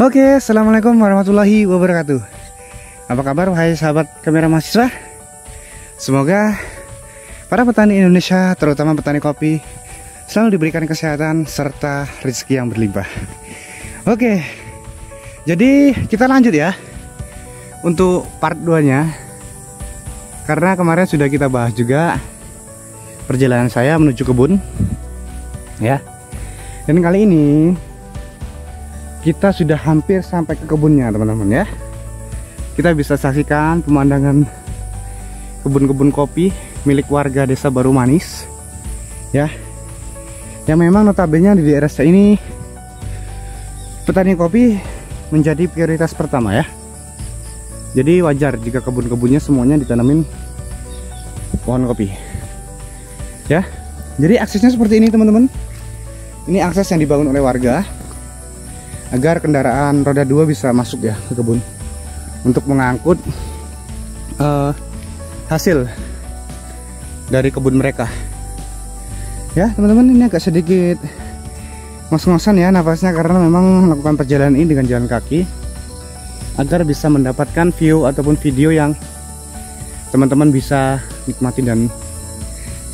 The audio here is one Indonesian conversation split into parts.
Oke, assalamualaikum warahmatullahi wabarakatuh. Apa kabar wahai sahabat kamera mahasiswa? Semoga para petani Indonesia, terutama petani kopi, selalu diberikan kesehatan serta rezeki yang berlimpah. Oke, jadi kita lanjut ya untuk part 2-nya. Karena kemarin sudah kita bahas juga perjalanan saya menuju kebun ya. Dan kali ini kita sudah hampir sampai ke kebunnya teman-teman ya. Kita bisa saksikan pemandangan kebun-kebun kopi milik warga desa Baru Manis ya. Yang memang notabene di daerah saya ini petani kopi menjadi prioritas pertama ya. Jadi wajar jika kebun-kebunnya semuanya ditanamin pohon kopi ya. Jadi aksesnya seperti ini teman-teman. Ini akses yang dibangun oleh warga agar kendaraan roda 2 bisa masuk ya ke kebun untuk mengangkut hasil dari kebun mereka ya teman-teman. Ini agak sedikit ngos-ngosan ya nafasnya karena memang melakukan perjalanan ini dengan jalan kaki agar bisa mendapatkan view ataupun video yang teman-teman bisa nikmati dan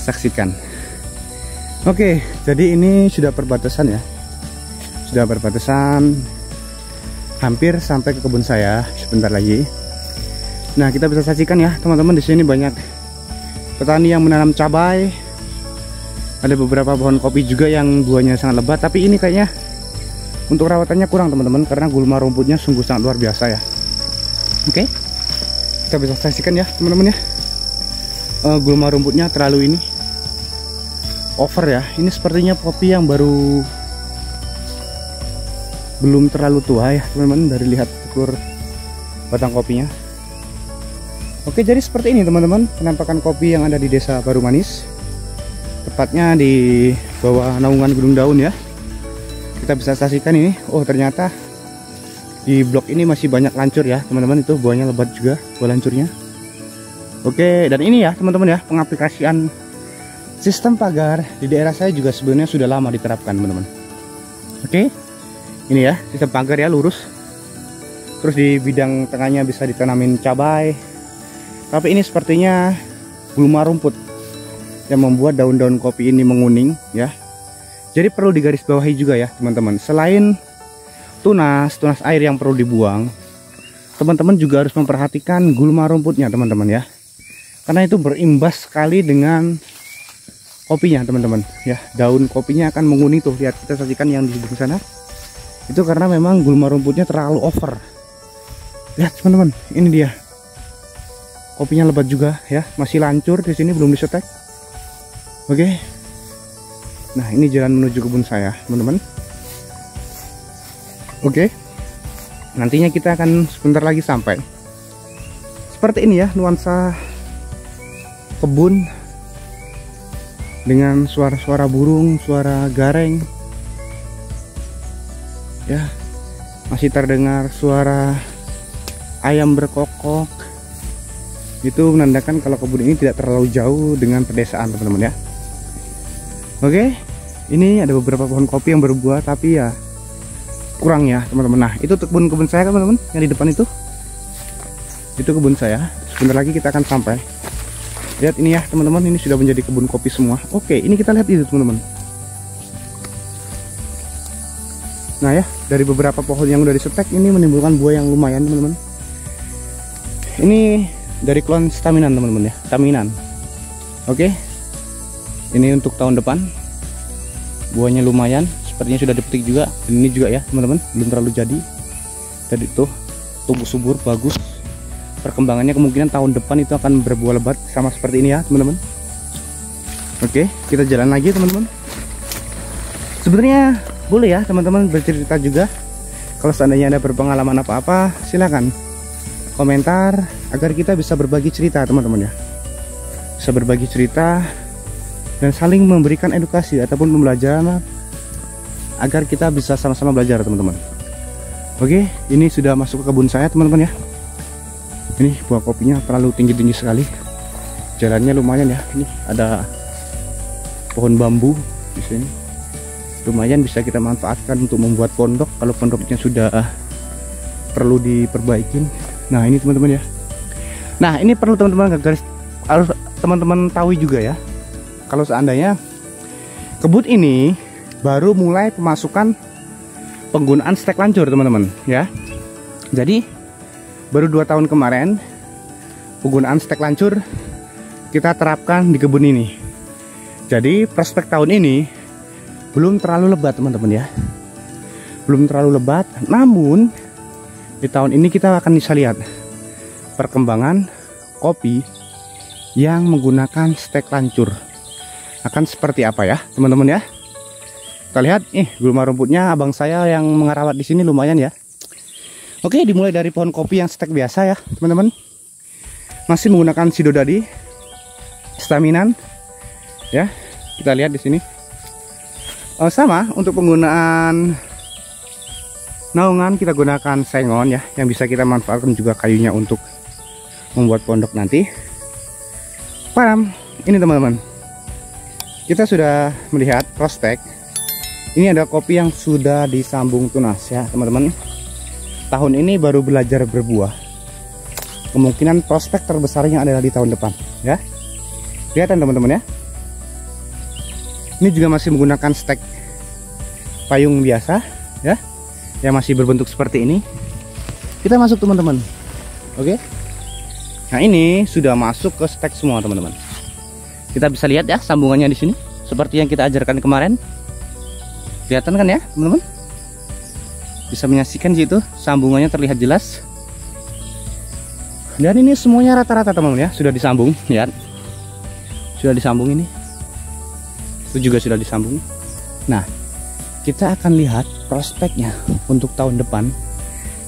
saksikan. Oke, jadi ini sudah perbatasan ya. Sudah perbatasan, hampir sampai ke kebun saya sebentar lagi. Nah, kita bisa saksikan ya teman-teman, di sini banyak petani yang menanam cabai. Ada beberapa pohon kopi juga yang buahnya sangat lebat, tapi ini kayaknya untuk rawatannya kurang teman-teman karena gulma rumputnya sungguh sangat luar biasa ya. Oke, kita bisa saksikan ya teman-teman ya. Gulma rumputnya terlalu ini over ya. Ini sepertinya kopi yang baru belum terlalu tua ya teman-teman dari lihat ukur batang kopinya. Oke, jadi seperti ini teman-teman penampakan kopi yang ada di desa Baru Manis, tepatnya di bawah naungan Gunung Daun ya. Kita bisa saksikan ini, oh ternyata di blok ini masih banyak lancur ya teman-teman. Itu buahnya lebat juga, buah lancurnya. Oke, dan ini ya teman-teman ya pengaplikasian sistem pagar di daerah saya juga sebenarnya sudah lama diterapkan teman-teman. Oke, ini ya sistem pagar ya lurus, terus di bidang tengahnya bisa ditanamin cabai, tapi ini sepertinya gulma rumput yang membuat daun-daun kopi ini menguning ya. Jadi perlu digarisbawahi juga ya teman-teman, selain tunas air yang perlu dibuang, teman-teman juga harus memperhatikan gulma rumputnya teman-teman ya, karena itu berimbas sekali dengan kopinya teman-teman ya. Daun kopinya akan menguning tuh, lihat kita saksikan yang di ujung sana. Itu karena memang gulma rumputnya terlalu over. Lihat teman-teman, ini dia. Kopinya lebat juga ya, masih lancur di sini belum disetek. Oke. Nah, ini jalan menuju kebun saya, teman-teman. Oke. Nantinya kita akan sebentar lagi sampai. Seperti ini ya nuansa kebun dengan suara-suara burung, suara gareng ya, masih terdengar suara ayam berkokok. Itu menandakan kalau kebun ini tidak terlalu jauh dengan pedesaan teman-teman ya. Oke, ini ada beberapa pohon kopi yang berbuah tapi ya kurang ya teman-teman. Nah, itu kebun saya teman-teman yang di depan itu kebun saya. Sebentar lagi kita akan sampai. Lihat ini ya teman-teman, ini sudah menjadi kebun kopi semua. Oke, ini kita lihat itu teman-teman. Nah ya, dari beberapa pohon yang udah disetek ini menimbulkan buah yang lumayan teman-teman. Ini dari klon staminan teman-teman ya, staminan. Oke, ini untuk tahun depan buahnya lumayan, sepertinya sudah dipetik juga. Dan ini juga ya teman-teman, belum terlalu jadi. Jadi tuh tumbuh subur, bagus. Perkembangannya kemungkinan tahun depan itu akan berbuah lebat sama seperti ini ya teman-teman. Oke, kita jalan lagi teman-teman. Sebenarnya boleh ya teman-teman bercerita juga. Kalau seandainya ada berpengalaman apa-apa, silakan komentar agar kita bisa berbagi cerita teman-teman ya. Bisa berbagi cerita dan saling memberikan edukasi ataupun pembelajaran agar kita bisa sama-sama belajar teman-teman. Oke, ini sudah masuk ke kebun saya teman-teman ya. Ini buah kopinya terlalu tinggi-tinggi sekali. Jalannya lumayan ya. Ini ada pohon bambu di sini. Lumayan bisa kita manfaatkan untuk membuat pondok kalau pondoknya sudah perlu diperbaikin. Nah ini teman-teman ya. Nah ini perlu teman-teman garis, harus teman-teman tahu juga ya, kalau seandainya kebun ini baru mulai pemasukan penggunaan stek lancur teman-teman ya. Jadi baru 2 tahun kemarin penggunaan stek lancur kita terapkan di kebun ini. Jadi prospek tahun ini belum terlalu lebat teman-teman ya, belum terlalu lebat. Namun di tahun ini kita akan bisa lihat perkembangan kopi yang menggunakan stek lancur akan seperti apa ya teman-teman ya. Kita lihat gulma rumputnya abang saya yang mengerawat di sini lumayan ya. Oke, dimulai dari pohon kopi yang stek biasa ya teman-teman, masih menggunakan sidodadi staminan ya. Kita lihat di sini sama untuk penggunaan naungan kita gunakan sengon ya, yang bisa kita manfaatkan juga kayunya untuk membuat pondok nanti. Paham? Ini teman-teman, kita sudah melihat prospek. Ini ada kopi yang sudah disambung tunas ya teman-teman. Tahun ini baru belajar berbuah. Kemungkinan prospek terbesarnya adalah di tahun depan ya. Kelihatan teman-teman ya. Ini juga masih menggunakan stek payung biasa ya, yang masih berbentuk seperti ini. Kita masuk teman-teman. Oke. Nah ini sudah masuk ke stek semua teman-teman. Kita bisa lihat ya sambungannya di sini seperti yang kita ajarkan kemarin. Kelihatan kan ya teman-teman? Bisa menyaksikan situ sambungannya terlihat jelas. Dan ini semuanya rata-rata teman-teman ya, sudah disambung. Lihat, sudah disambung ini. Itu juga sudah disambung. Nah, kita akan lihat prospeknya untuk tahun depan.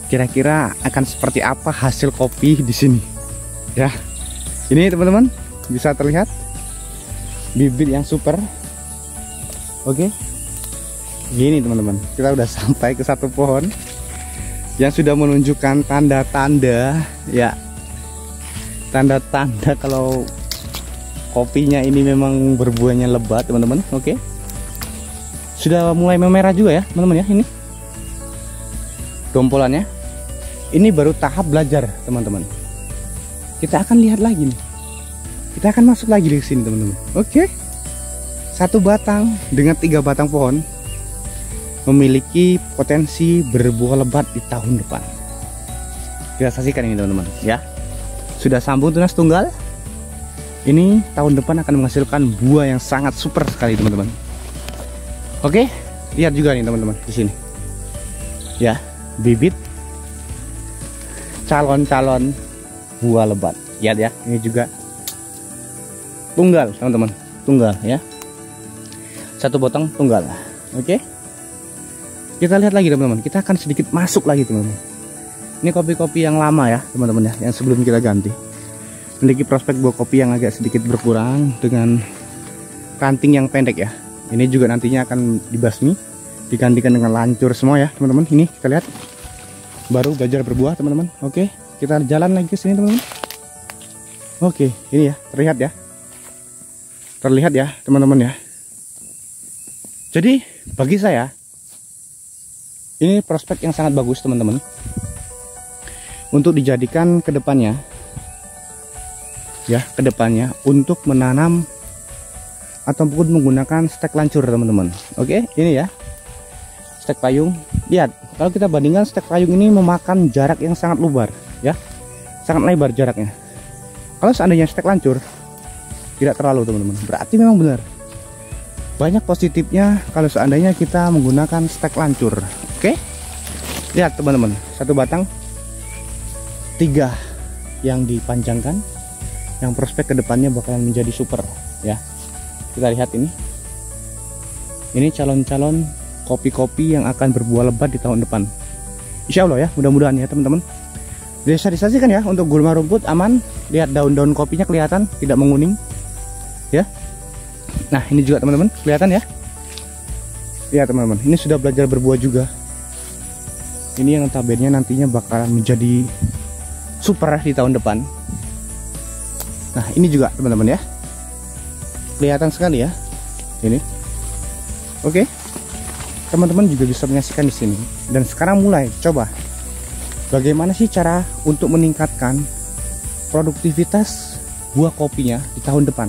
Kira-kira akan seperti apa hasil kopi di sini. Ya, ini teman-teman bisa terlihat bibit yang super. Oke, gini teman-teman, kita udah sampai ke satu pohon yang sudah menunjukkan tanda-tanda ya, tanda-tanda kalau kopinya ini memang berbuahnya lebat teman-teman. Oke, sudah mulai memerah juga ya teman-teman ya. Ini dompolannya, ini baru tahap belajar teman-teman. Kita akan lihat lagi nih, kita akan masuk lagi di sini teman-teman. Oke, satu batang dengan 3 batang pohon memiliki potensi berbuah lebat di tahun depan. Kita saksikan ini teman-teman ya. Sudah sambung tunas tunggal. Ini tahun depan akan menghasilkan buah yang sangat super sekali teman-teman. Oke, lihat juga nih teman-teman di sini. Ya, bibit calon-calon buah lebat. Lihat ya, ini juga tunggal teman-teman, tunggal ya. Satu potong tunggal. Oke. Kita lihat lagi teman-teman, kita akan sedikit masuk lagi teman-teman. Ini kopi-kopi yang lama ya teman-teman ya, yang sebelum kita ganti. Memiliki prospek buah kopi yang agak sedikit berkurang dengan ranting yang pendek ya. Ini juga nantinya akan dibasmi, digantikan dengan lancur semua ya teman-teman. Ini kita lihat baru belajar berbuah teman-teman. Oke, kita jalan lagi ke sini teman-teman. Oke, ini ya, terlihat ya. Terlihat ya teman-teman ya. Jadi bagi saya ini prospek yang sangat bagus teman-teman untuk dijadikan kedepannya ya, kedepannya untuk menanam ataupun menggunakan stek lancur teman-teman. Oke, ini ya stek payung. Lihat, kalau kita bandingkan stek payung ini memakan jarak yang sangat lebar ya, sangat lebar jaraknya. Kalau seandainya stek lancur tidak terlalu teman-teman, berarti memang benar banyak positifnya kalau seandainya kita menggunakan stek lancur. Oke, lihat teman-teman, satu batang 3 yang dipanjangkan, yang prospek kedepannya bakalan menjadi super ya. Kita lihat ini calon-calon kopi-kopi yang akan berbuah lebat di tahun depan, insya Allah ya, mudah-mudahan ya teman-teman. Bisa disaksikan ya untuk gulma rumput aman. Lihat daun-daun kopinya kelihatan tidak menguning ya. Nah ini juga teman-teman kelihatan ya. Lihat teman-teman, ini sudah belajar berbuah juga. Ini yang notabene nantinya bakalan menjadi super di tahun depan. Nah ini juga teman-teman ya, kelihatan sekali ya ini. Oke, teman-teman juga bisa menyaksikan di sini. Dan sekarang mulai coba bagaimana sih cara untuk meningkatkan produktivitas buah kopinya di tahun depan.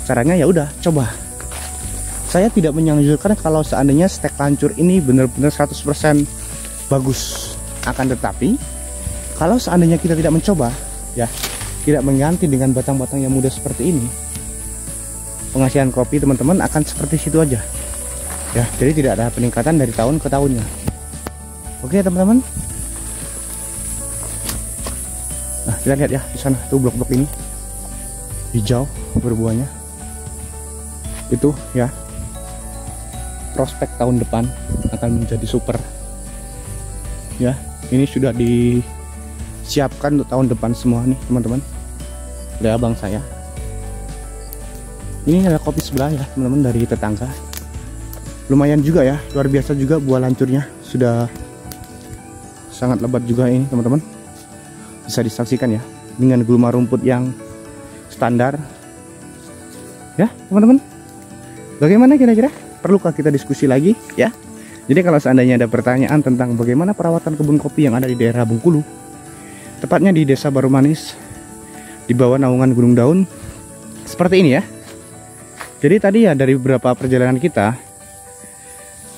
Caranya ya udah, coba. Saya tidak menyanjurkan kalau seandainya stek lancur ini benar-benar 100% bagus. Akan tetapi, kalau seandainya kita tidak mencoba, ya, tidak mengganti dengan batang-batang yang muda seperti ini, penghasilan kopi teman-teman akan seperti situ aja. Ya, jadi tidak ada peningkatan dari tahun ke tahunnya. Oke, teman-teman. Nah, kita lihat ya di sana tuh blok-blok ini hijau berbuahnya. Itu ya, prospek tahun depan akan menjadi super. Ya, ini sudah disiapkan untuk tahun depan semua nih, teman-teman. Oleh abang saya. Ini adalah kopi sebelah ya, teman-teman, dari tetangga. Lumayan juga ya, luar biasa juga buah lancurnya. Sudah sangat lebat juga ini, teman-teman. Bisa disaksikan ya, dengan gulma rumput yang standar. Ya, teman-teman. Bagaimana kira-kira? Perlukah kita diskusi lagi ya? Jadi kalau seandainya ada pertanyaan tentang bagaimana perawatan kebun kopi yang ada di daerah Bengkulu, tepatnya di Desa Baru Manis, di bawah naungan Gunung Daun, seperti ini ya. Jadi tadi ya dari beberapa perjalanan kita,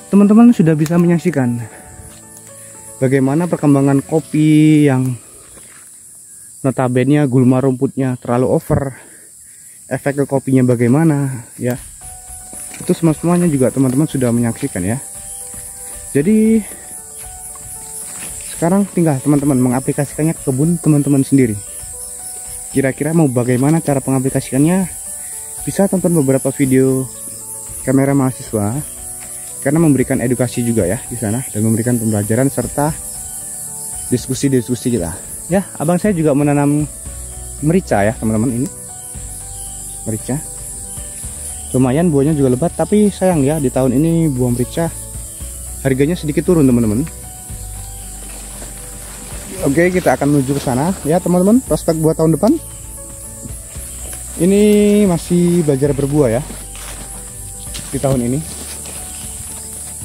teman-teman sudah bisa menyaksikan bagaimana perkembangan kopi yang notabene gulma rumputnya terlalu over, efek ke kopinya bagaimana ya. Itu semuanya juga teman-teman sudah menyaksikan ya. Jadi sekarang tinggal teman-teman mengaplikasikannya ke kebun teman-teman sendiri. Kira-kira mau bagaimana cara pengaplikasikannya? Bisa tonton beberapa video kamera mahasiswa, karena memberikan edukasi juga ya di sana, dan memberikan pembelajaran serta diskusi-diskusi kita. Ya, abang saya juga menanam merica ya teman-teman. Ini merica lumayan, buahnya juga lebat, tapi sayang ya di tahun ini buah merica harganya sedikit turun teman-teman. Oke, kita akan menuju ke sana ya teman-teman. Prospek buah tahun depan ini masih belajar berbuah ya di tahun ini.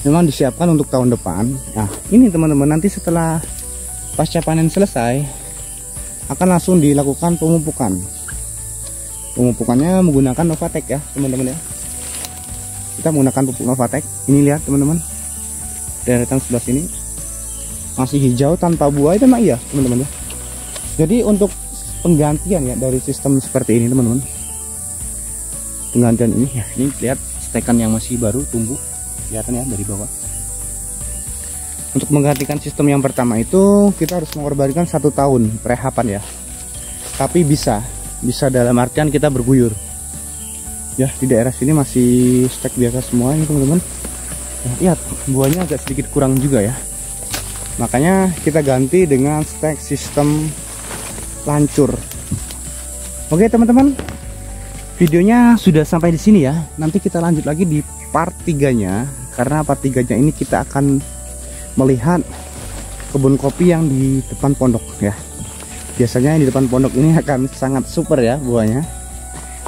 Memang disiapkan untuk tahun depan. Nah ini teman-teman, nanti setelah pasca panen selesai akan langsung dilakukan pemupukan. Pemupukannya menggunakan Novatek ya teman-teman ya. Kita menggunakan pupuk Novatek. Ini lihat teman-teman, deretan sebelah sini masih hijau tanpa buah, itu mah iya teman-teman ya. Jadi untuk penggantian ya dari sistem seperti ini teman-teman, penggantian ini ya, ini lihat stekan yang masih baru tumbuh, kelihatan ya dari bawah. Untuk menggantikan sistem yang pertama itu kita harus mengorbankan 1 tahun perehapan ya. Tapi bisa dalam artian kita berguyur ya. Di daerah sini masih stek biasa semua ini teman-teman. Nah, lihat buahnya agak sedikit kurang juga ya, makanya kita ganti dengan stek sistem lancur. Oke teman-teman, videonya sudah sampai di sini ya. Nanti kita lanjut lagi di part 3-nya, karena part 3-nya ini kita akan melihat kebun kopi yang di depan pondok ya. Biasanya yang di depan pondok ini akan sangat super ya buahnya.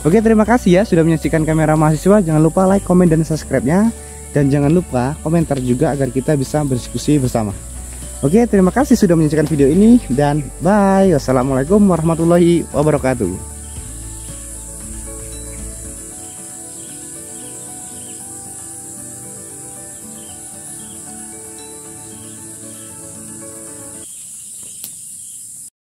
Oke, terima kasih ya sudah menyaksikan kamera mahasiswa. Jangan lupa like, komen, dan subscribe-nya. Dan jangan lupa komentar juga agar kita bisa berdiskusi bersama. Oke, terima kasih sudah menyaksikan video ini. Dan bye. Wassalamualaikum warahmatullahi wabarakatuh.